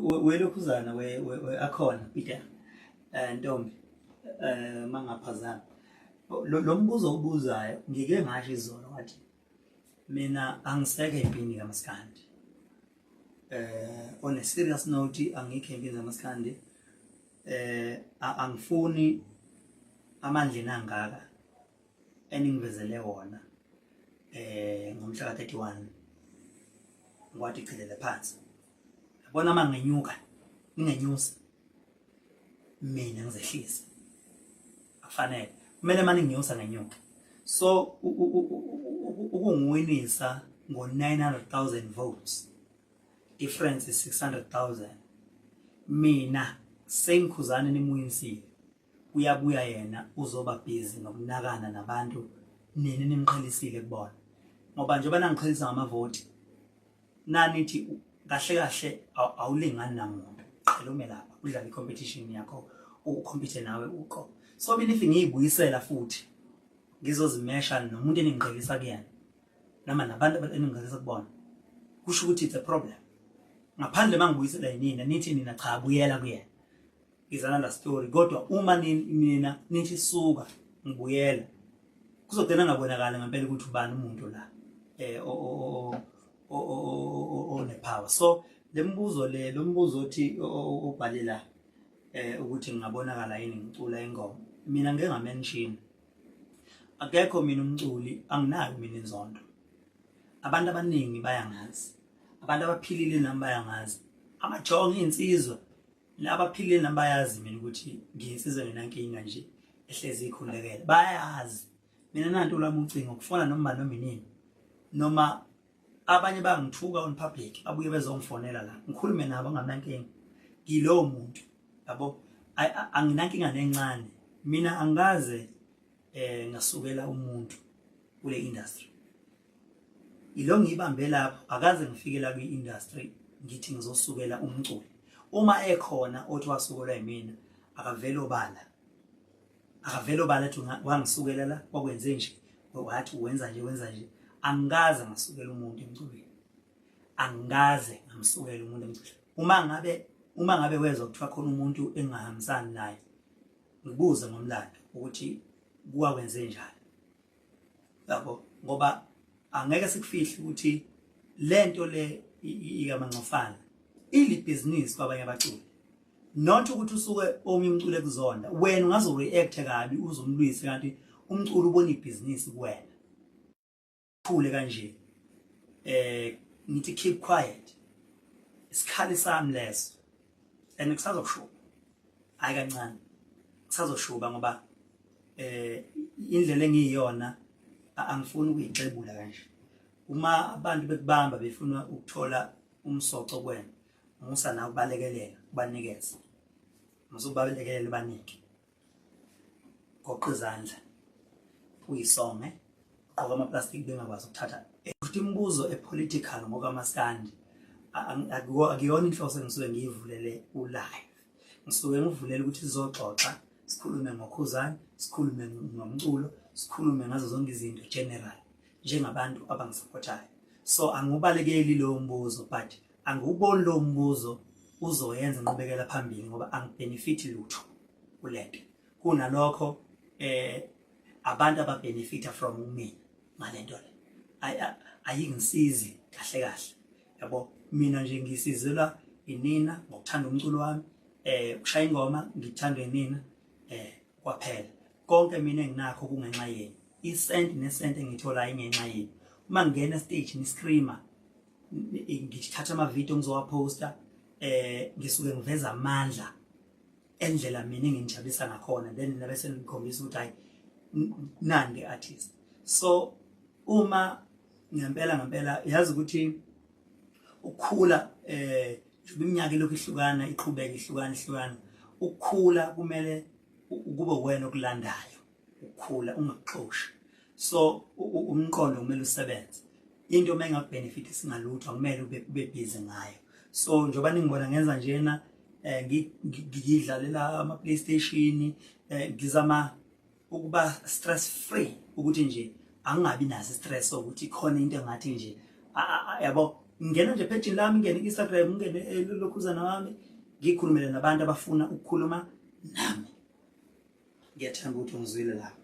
welokhuzana we akhona Peter Ntombi mangaphazama lo mbuzo ubuzayo ngike ngasho izolo wathi mina angiseke impini kaMaskandi on a serious note angikho impini kaMaskandi angifuni amandla nangaka eningivezele wona ngomhla ka 31 ngwathi ichelele phansi yabona mangenyuka ningenyusa mina ngizehlisa afanele kumele manje nginyusa ngenyuka so ukungiwinisa ngo 900,000 votes difference is 600,000 mina sengikhuzana nimuyinsile uyabuya yena uzoba busy nokunakana nabantu nini nimqhelisile kubona ngoba njengoba nangiqhelisa ngamavoti nanithi kahle kahle awulingani namuntu qhelume lapha udlala icompetition yakho ucompete nawe uqo so mina if ngiyibuyisela futhi ngizozimesha nomuntu eningqhelisa kuyena nama nabantu eningqhelisa kubona kusho ukuthi it's a problem ngaphandle mangibuyisela yinina nithi nina cha buyela kuyena is another story kodwa uma mina nithi suka ngibuyela kuzogcina ngabonakala ngempela ukuthi ubani umuntu la ne power so lembuzo lo mbuzo othi obhalela ukuthi ngingabonakala yini ngicula ingoma mina ngeke ngamention akekho mina umculi anginayo mina inzondo abantu abaningi bayangazi abantu abaphilile nami bayangazi amajonga insizwa labaphilile nami bayazi mina ukuthi ngiyinsizwa nginankinga nje ehlezi ikhulekela bayazi mina nanto lami ucingo kufona noma nominini noma abanye bangithuka on public abuye bezongifonela la ngikhulume nabo ngamnankinga ngilo muntu yabo anginankinga nencane mina angaze ngasukela umuntu kule industry ilo ngibambe lapho akaze ngifikela kwi industry ngithi ngizosukela umculo uma ekhona othi wasukela yimina akavele obala ethi wangisukela la wakwenze nje wathi wenza nje angaze ngasukela umuntu emculweni angaze ngamsukela umuntu emculweni uma ngabe wezwa kuthiwa khona umuntu engahambisani naye ngibuze ngomlando ukuthi kuwawenze njani yabo ngoba angeke sikufihle ukuthi lento le ikaMancofana ili business kwabanye abaculi not ukuthi usuke omi umculo ekuzonda wena ungazo react kabi uzomlwisa kanti umculo ubona ibusiness kuwena phule kanje nithi keep quiet isikhali sami leso and kusazoshuba ayikancane kusazoshuba ngoba indlela engiyiyona angifuni ukuyicebula kanje uma abantu bekubamba befuna ukuthola umsoco kwena musa na ukubalekelela ubanikeza musubalekelela banike goqa izandla uyisonge qoba amaplastic bengakwazi ukuthatha futhi imibuzo epolitical ngokaMaskandi akuyona inhloso engisuke ngiyivulele ulive ngisuke ngivulele ukuthi sizoxoxa sikhulume ngoKhuzani sikhulume ngomculo sikhulume ngazo zonke izinto general njengabantu abangisupportayo so angubalekeli lo mbuzo but anguboni lo mbuzo uzoyenza inqubekela phambili ngoba angibenefit lutho kulento kunalokho abantu ababenefita from mina ngalento le ayingisizi kahle yabo mina nje ngisizela inina ngokuthanda umculo wami ukushaya ingoma ngithanda inina kwaphela konke mina enginakho kungenxa yenu isent nesent engithola ingenxa yenu uma ngena stage ni screamer ngithatha ama video ngizowaposta ngisuke ngiveza amandla endlela mina engijabulisa ngakhona then bese ngikhombisa ukuthi hayi nandi artist so uma ngempela yazi ukuthi ukukhula njengoba iminyaka lokhu ihlukana iqhubeka ihlukana ukukhula kumele kube wena okulandayo ukukhula ungaxoshi so umqondo kumele usebenze into mengabenefit singalutho kumele ube busy ngayo so njengoba ningibona ngenza njena ngidlalela ama PlayStation ngizama ukuba stress free ukuthi nje angingabi nazo stress ukuthi khona into engathi nje yabo ngena nje page lami, ngene Instagram, ngene lokhuzana wami, ngikhulumele nabantu abafuna ukukhuluma nami. Ngiyathanda ukuthi ungizwile la.